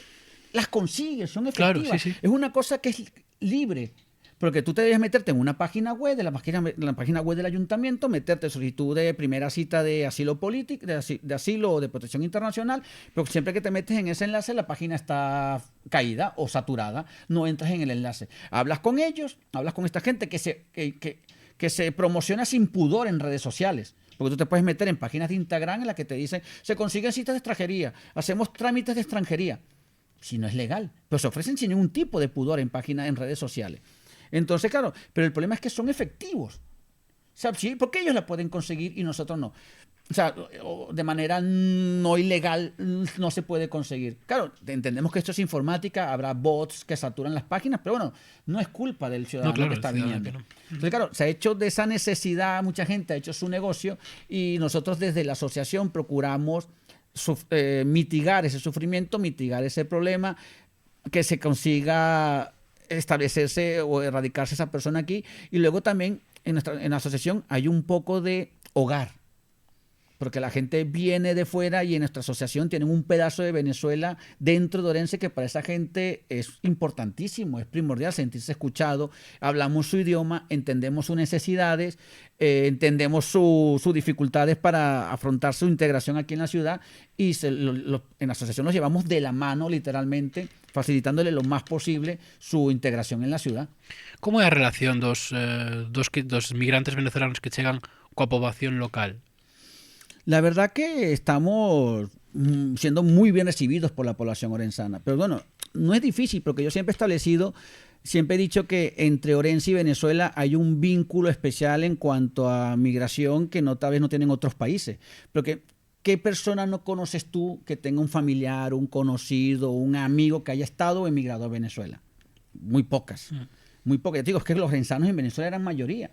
las consigues, son efectivas. Claro, sí. Es una cosa que es libre. Porque tú te debes meterte en una página web, la página web del ayuntamiento, meterte solicitud de primera cita de asilo político, de asilo o de protección internacional, pero siempre que te metes en ese enlace, la página está caída o saturada, no entras en el enlace. Hablas con ellos, hablas con esta gente que se promociona sin pudor en redes sociales. Porque tú te puedes meter en páginas de Instagram en las que te dicen, se consiguen citas de extranjería, hacemos trámites de extranjería. Si no es legal, pero se ofrecen sin ningún tipo de pudor en páginas, en redes sociales. Entonces, claro, pero el problema es que son efectivos. O sea, sí, porque ellos la pueden conseguir y nosotros no. O sea, de manera no ilegal no se puede conseguir. Claro, entendemos que esto es informática, habrá bots que saturan las páginas, pero bueno, no es culpa del ciudadano que está viniendo. Entonces, claro, se ha hecho de esa necesidad, mucha gente ha hecho su negocio y nosotros desde la asociación procuramos mitigar ese sufrimiento, mitigar ese problema, que se consiga establecerse o erradicarse esa persona aquí. Y luego también en la asociación hay un poco de hogar, porque la gente viene de fuera y en nuestra asociación tienen un pedazo de Venezuela dentro de Orense que para esa gente es importantísimo, es primordial sentirse escuchado, hablamos su idioma, entendemos sus necesidades, entendemos sus dificultades para afrontar su integración aquí en la ciudad y en la asociación los llevamos de la mano literalmente, facilitándole lo más posible su integración en la ciudad. Como é a relación dos migrantes venezolanos que chegan coa poboación local? La verdad que estamos siendo muy bien recibidos por la población orensana. Pero bueno, no es difícil porque yo siempre he dicho que entre Orense y Venezuela hay un vínculo especial en cuanto a migración que tal vez no tienen otros países. Porque ¿qué persona no conoces tú que tenga un familiar, un conocido, un amigo que haya estado o emigrado a Venezuela? Muy pocas. Muy pocas. Yo digo, es que los orensanos en Venezuela eran mayoría.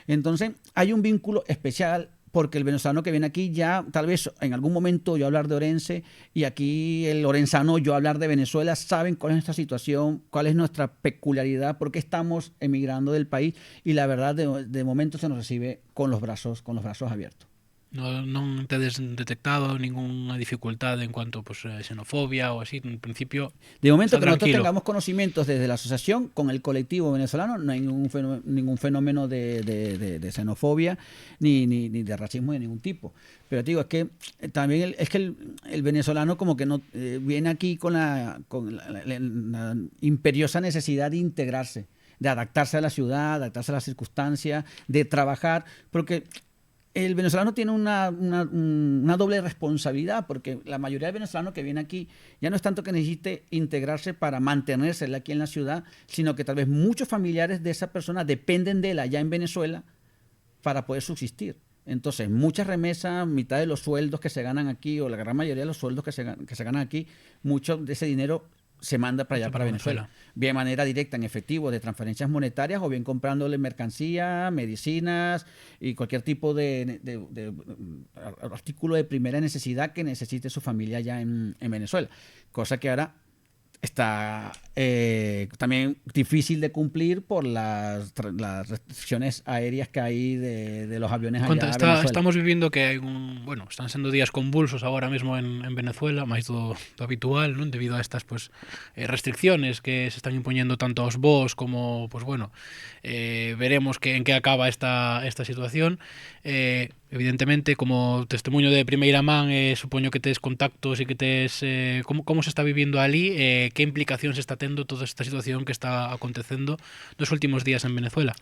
Entonces, hay un vínculo especial porque el venezolano que viene aquí ya, tal vez en algún momento yo hablar de Orense y aquí el orensano yo hablar de Venezuela, saben cuál es nuestra situación, cuál es nuestra peculiaridad, por qué estamos emigrando del país y la verdad de momento se nos recibe con los brazos abiertos. Non tedes detectado ningunha dificultade en cuanto a xenofobia ou así, en principio? De momento que nosotros tengamos conocimientos desde la asociación con el colectivo venezolano, no hay ningún fenómeno de xenofobia ni de racismo de ningún tipo. Pero te digo, es que también el venezolano como que no viene aquí con la imperiosa necesidad de integrarse, de adaptarse a la ciudad, adaptarse a las circunstancias, de trabajar, porque el venezolano tiene una doble responsabilidad, porque la mayoría de venezolanos que viene aquí ya no es tanto que necesite integrarse para mantenerse aquí en la ciudad, sino que tal vez muchos familiares de esa persona dependen de él allá en Venezuela para poder subsistir. Entonces, muchas remesas, mitad de los sueldos que se ganan aquí, o la gran mayoría de los sueldos que se ganan aquí, mucho de ese dinero se manda para allá, para Venezuela. Bien de manera directa, en efectivo, de transferencias monetarias, o bien comprándole mercancía, medicinas y cualquier tipo de artículo de primera necesidad que necesite su familia allá en Venezuela. Cosa que ahora está también difícil de cumplir por las restricciones aéreas que hay de los aviones allá a Venezuela. Estamos viviendo que hai están sendo días convulsos agora mesmo en Venezuela, máis do habitual, non? Debido a estas restricciones que se están impoñendo tanto aos voos como, veremos en que acaba esta situación. Evidentemente, como testemunho de primeira man, supoño que tes contactos e que tes como se está vivindo ali, que implicacións está tendo toda esta situación que está acontecendo nos últimos días en Venezuela.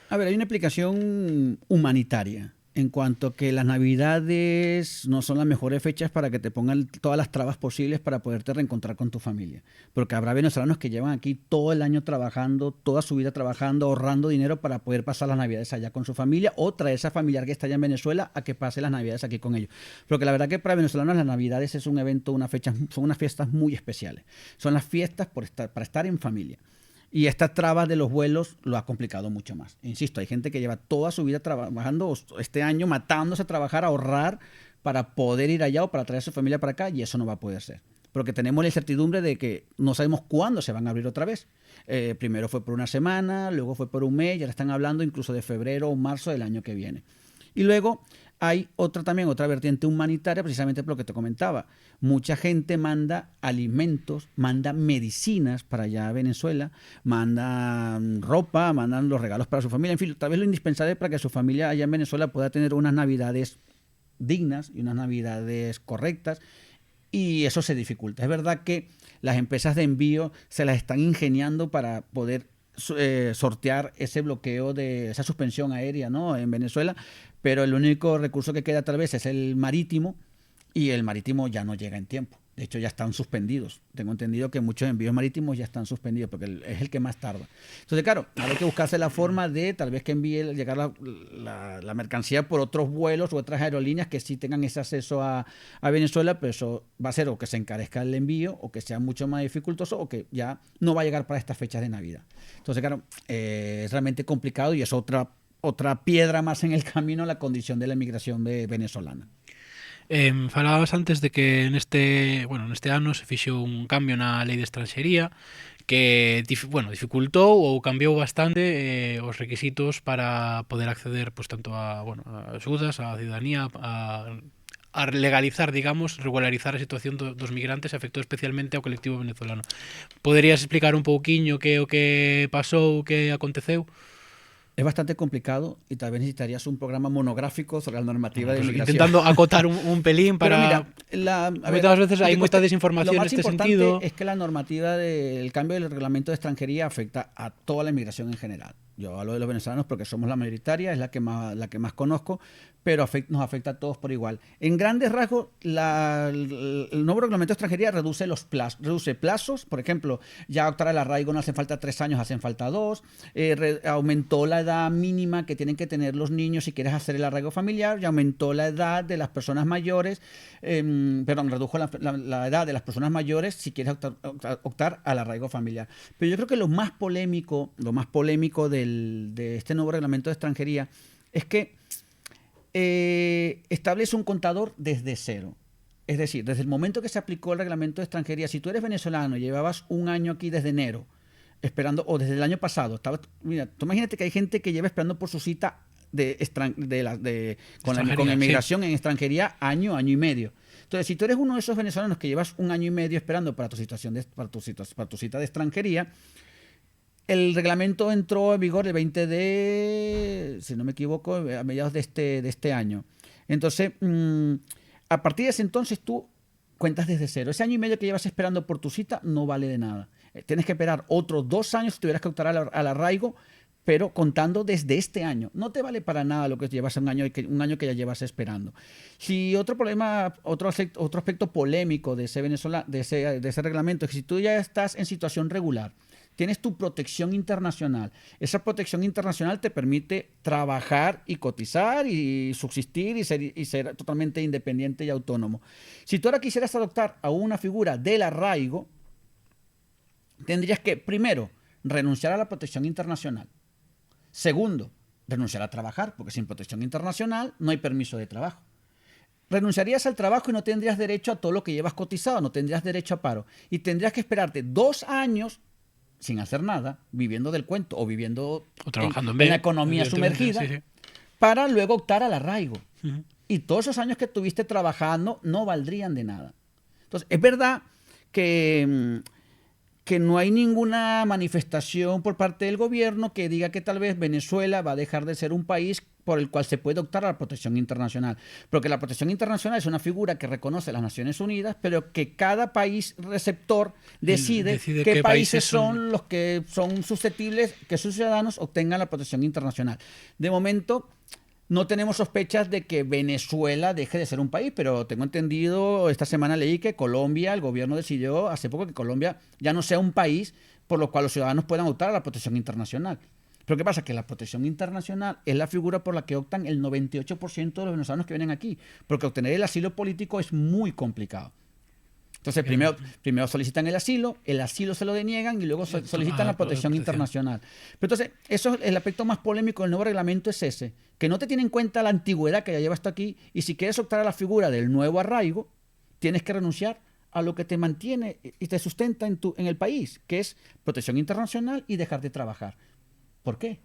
A ver, hay una implicación humanitaria en cuanto que las Navidades no son las mejores fechas para que te pongan todas las trabas posibles para poderte reencontrar con tu familia. Porque habrá venezolanos que llevan aquí todo el año trabajando, toda su vida trabajando, ahorrando dinero para poder pasar las Navidades allá con su familia, o traer a esa familiar que está allá en Venezuela a que pase las Navidades aquí con ellos. Porque la verdad que para venezolanos las Navidades es un evento, son unas fiestas muy especiales. Son las fiestas para estar en familia. Y estas trabas de los vuelos lo ha complicado mucho más. Insisto, hay gente que lleva toda su vida trabajando, este año matándose a trabajar, a ahorrar para poder ir allá o para traer a su familia para acá, y eso no va a poder ser. Porque tenemos la incertidumbre de que no sabemos cuándo se van a abrir otra vez. Primero fue por una semana, luego fue por un mes, ya están hablando incluso de febrero o marzo del año que viene. Y luego hay otra vertiente humanitaria, precisamente por lo que te comentaba. Mucha gente manda alimentos, manda medicinas para allá a Venezuela, mandan ropa, mandan los regalos para su familia, en fin, tal vez lo indispensable para que su familia allá en Venezuela pueda tener unas Navidades dignas y unas Navidades correctas, y eso se dificulta. Es verdad que las empresas de envío se las están ingeniando para poder sortear ese bloqueo de esa suspensión aérea, ¿no?, en Venezuela, pero el único recurso que queda tal vez es el marítimo, y el marítimo ya no llega en tiempo. De hecho, ya están suspendidos. Tengo entendido que muchos envíos marítimos ya están suspendidos porque es el que más tarda. Entonces, claro, hay que buscarse la forma de tal vez que llegar la mercancía por otros vuelos u otras aerolíneas que sí tengan ese acceso a Venezuela, pero eso va a ser o que se encarezca el envío, o que sea mucho más dificultoso, o que ya no va a llegar para estas fechas de Navidad. Entonces, claro, es realmente complicado, y es otra piedra más en el camino a la condición de la inmigración venezolana. Falabas antes de que neste ano se fixo un cambio na lei de estranxería que dificultou ou cambiou bastante os requisitos para poder acceder tanto a axudas, a ciudadanía, a legalizar, regularizar a situación dos migrantes, afectou especialmente ao colectivo venezolano. Poderías explicar un pouquiño que o que pasou, que aconteceu? Es bastante complicado, y tal vez necesitarías un programa monográfico sobre la normativa de inmigración. Intentando acotar un pelín para... Pero mira, muchas veces hay mucha desinformación en este sentido. Lo más importante es que la normativa del cambio del reglamento de extranjería afecta a toda la inmigración en general. Yo hablo de los venezolanos porque somos la mayoritaria, es la que más conozco, pero nos afecta a todos por igual. En grandes rasgos, el nuevo reglamento de extranjería reduce plazos. Por ejemplo, ya optar al arraigo no hacen falta 3 años, hacen falta 2. Aumentó la edad mínima que tienen que tener los niños si quieres hacer el arraigo familiar, y aumentó la edad de las personas mayores, redujo la edad de las personas mayores si quieres optar al arraigo familiar. Pero yo creo que lo más polémico de este nuevo reglamento de extranjería es que establece un contador desde cero. Es decir, desde el momento que se aplicó el reglamento de extranjería, si tú eres venezolano y llevabas un año aquí desde enero esperando, o desde el año pasado, mira, tú imagínate que hay gente que lleva esperando por su cita con inmigración en extranjería año y medio. Entonces, si tú eres uno de esos venezolanos que llevas un año y medio esperando para tu cita de extranjería, el reglamento entró en vigor el 20 si no me equivoco, a mediados de este año. Entonces, a partir de ese entonces tú cuentas desde cero. Ese año y medio que llevas esperando por tu cita no vale de nada. Tienes que esperar otros 2 años si tuvieras que optar al arraigo pero contando desde este año. No te vale para nada lo que llevas un año que ya llevas esperando. Si otro problema, otro aspecto polémico de ese reglamento es que si tú ya estás en situación regular, tienes tu protección internacional. Esa protección internacional te permite trabajar y cotizar y subsistir y ser totalmente independiente y autónomo. Si tú ahora quisieras adoptar a una figura del arraigo, tendrías que, primero, renunciar a la protección internacional. Segundo, renunciar a trabajar, porque sin protección internacional no hay permiso de trabajo. Renunciarías al trabajo y no tendrías derecho a todo lo que llevas cotizado, no tendrías derecho a paro. Y tendrías que esperarte 2 años sin hacer nada, viviendo del cuento o viviendo trabajando en la economía sumergida, sí. Para luego optar al arraigo. Uh-huh. Y todos esos años que estuviste trabajando no valdrían de nada. Entonces, es verdad que no hay ninguna manifestación por parte del gobierno que diga que tal vez Venezuela va a dejar de ser un país por el cual se puede optar a la protección internacional. Porque la protección internacional es una figura que reconoce las Naciones Unidas, pero que cada país receptor decide qué países son los que son susceptibles que sus ciudadanos obtengan la protección internacional. De momento, no tenemos sospechas de que Venezuela deje de ser un país, pero tengo entendido, esta semana leí que Colombia, el gobierno decidió hace poco que Colombia ya no sea un país por lo cual los ciudadanos puedan optar a la protección internacional. Pero ¿qué pasa? Que la protección internacional es la figura por la que optan el 98% de los venezolanos que vienen aquí, porque obtener el asilo político es muy complicado. Entonces, primero solicitan el asilo se lo deniegan y luego solicitan la protección internacional. Pero entonces, eso es el aspecto más polémico del nuevo reglamento, es ese, que no te tiene en cuenta la antigüedad que ya llevas hasta aquí, y si quieres optar a la figura del nuevo arraigo, tienes que renunciar a lo que te mantiene y te sustenta en el país, que es protección internacional y dejar de trabajar. ¿Por qué?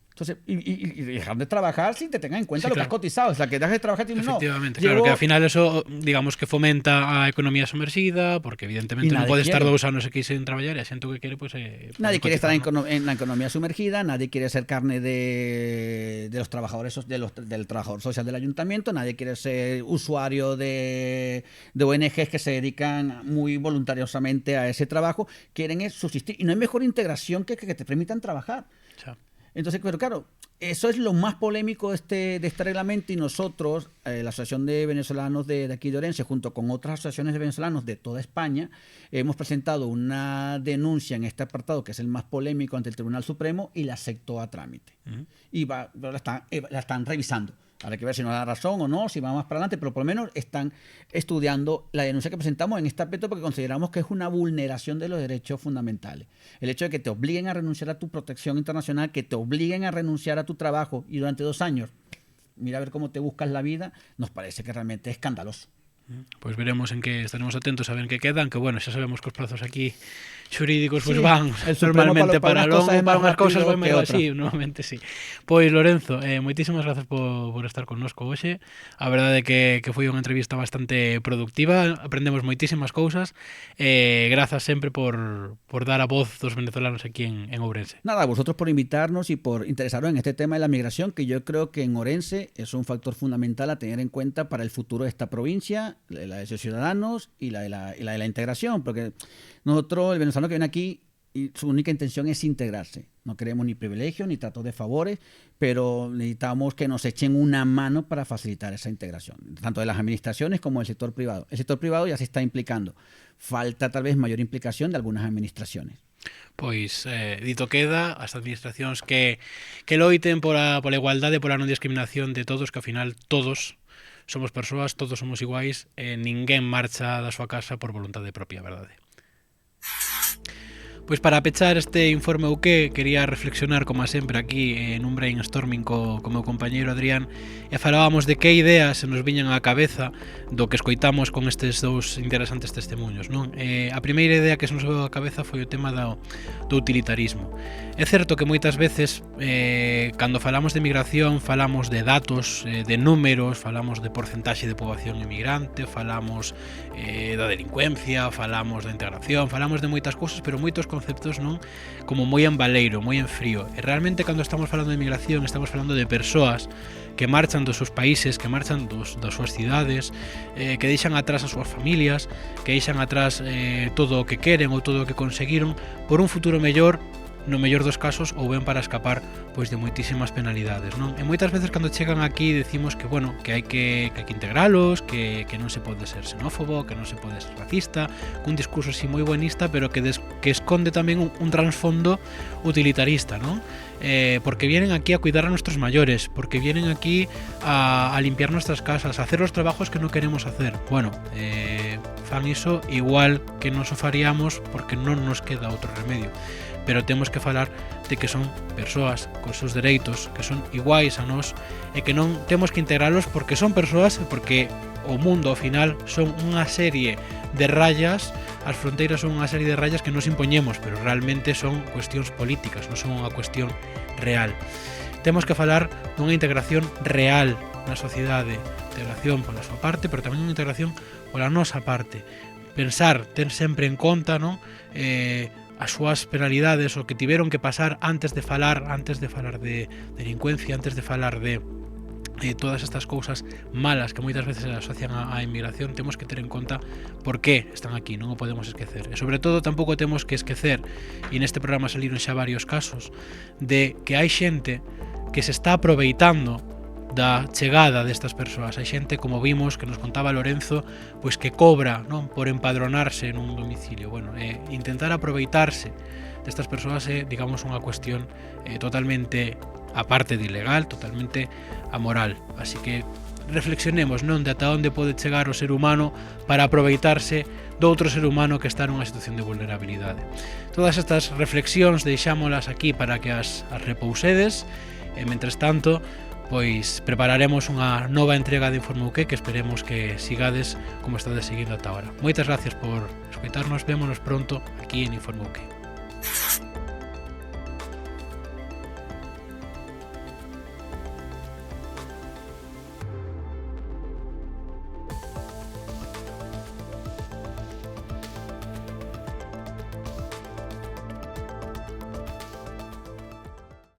Entonces, y dejar de trabajar sin te tengan en cuenta lo que has cotizado. O sea, que dejas de trabajar y efectivamente, claro, que al final eso, digamos, que fomenta a economía sumergida, porque evidentemente non pode estar 2 anos aquí sin traballar, e a xente que quere, pues... nadie quiere estar en la economía sumergida, nadie quiere ser carne de los trabajadores, del trabajador social del ayuntamiento, nadie quiere ser usuario de ONGs que se dedican muy voluntariosamente a ese trabajo, quieren subsistir. Y no hay mejor integración que te permitan trabajar. Sí. Entonces, pero claro, eso es lo más polémico de este reglamento, y nosotros, la Asociación de Venezolanos de aquí de Orense, junto con otras asociaciones de venezolanos de toda España, hemos presentado una denuncia en este apartado, que es el más polémico, ante el Tribunal Supremo, y la aceptó a trámite. Uh-huh. Y la están revisando. Habrá que ver si nos da razón o no, si va más para adelante, pero por lo menos están estudiando la denuncia que presentamos en este aspecto, porque consideramos que es una vulneración de los derechos fundamentales. El hecho de que te obliguen a renunciar a tu protección internacional, que te obliguen a renunciar a tu trabajo y durante 2 años, mira a ver cómo te buscas la vida, nos parece que realmente es escandaloso. Pues veremos en qué, estaremos atentos a ver en qué quedan, que bueno, xa sabemos que os plazos aquí xurídicos pues van normalmente para longo, para unhas cousas vai mellor así, normalmente sí. Pois Lorenzo, moitísimas grazas por estar connosco hoxe. A verdade é que foi unha entrevista bastante productiva, aprendemos moitísimas cousas, grazas sempre por dar a voz dos venezolanos aquí en Ourense. Nada, a vosotros por invitarnos y por interesaros en este tema de la migración, que yo creo que en Ourense es un factor fundamental a tener en cuenta para el futuro de esta provincia, la de sus ciudadanos y la de la integración, porque nosotros, el venezolano que viene aquí, y su única intención es integrarse. No queremos ni privilegios ni tratos de favores, pero necesitamos que nos echen una mano para facilitar esa integración, tanto de las administraciones como del sector privado. El sector privado ya se está implicando. Falta tal vez mayor implicación de algunas administraciones. Pois, dito queda, as administracións que loiten pola igualdade e pola non discriminación de todos, que ao final todos somos persoas, todos somos iguais, ninguén marcha da súa casa por voluntade propia, verdade? Pois para pechar este informe UK, quería reflexionar, como sempre, aquí en un brainstorming co meu compañeiro Adrián, e falábamos de que ideas se nos viñan á cabeza do que escoitamos con estes 2 interesantes testemunhos, non? A primeira idea que se nos veio á cabeza foi o tema do utilitarismo. É certo que moitas veces, cando falamos de migración, falamos de datos, de números, falamos de porcentaxe de poboación inmigrante, falamos da delincuencia, falamos da integración, falamos de moitas cousas, pero moitos conceptos non como moi en baleiro, moi en frío. E realmente cando estamos falando de migración estamos falando de persoas que marchan dos seus países, que marchan das súas cidades, que deixan atrás as súas familias, que deixan atrás todo o que queren ou todo o que conseguiron por un futuro mellor no mellor dos casos ou ben para escapar pois de moitísimas penalidades, non? E moitas veces cando chegan aquí decimos que, bueno, que hai que integralos, que non se pode ser xenófobo, que non se pode ser racista, un discurso así moi buenista, pero que esconde tamén un trasfondo utilitarista, non? Porque vienen aquí a cuidar a nuestros mayores, porque vienen aquí a limpiar nuestras casas, a hacer los trabajos que no queremos hacer. Bueno, fan iso igual que nos o faríamos porque non nos queda outro remedio, pero temos que falar de que son persoas con seus dereitos, que son iguais a nós, e que non temos que integralos porque son persoas e porque o mundo ao final son unha serie de rayas, as fronteiras son unha serie de rayas que nos impoñemos, pero realmente son cuestións políticas, non son unha cuestión real. Temos que falar dunha integración real na sociedade, integración pola súa parte, pero tamén unha integración pola nosa parte. Pensar, ter sempre en conta, non? As súas penalidades, o que tiveron que pasar antes de falar de delincuencia, antes de falar de todas estas cousas malas que moitas veces se asocian á inmigración. Temos que ter en conta por que están aquí, non o podemos esquecer. E sobre todo tampouco temos que esquecer, e neste programa saliron xa varios casos, de que hai xente que se está aproveitando da chegada destas persoas. Hai xente, como vimos, que nos contaba Lorenzo, pois que cobra, non, por empadronarse nun domicilio. Bueno, intentar aproveitarse destas persoas é, digamos, unha cuestión totalmente, aparte de ilegal, totalmente amoral. Así que reflexionemos, non, de ata onde pode chegar o ser humano para aproveitarse doutro ser humano que está nunha situación de vulnerabilidade. Todas estas reflexións deixámolas aquí para que as repousedes, e mentres tanto pois prepararemos unha nova entrega de Informe UK que esperemos que sigades como estades seguindo ata agora. Moitas gracias por escoitarnos, vémonos pronto aquí en Informe UK.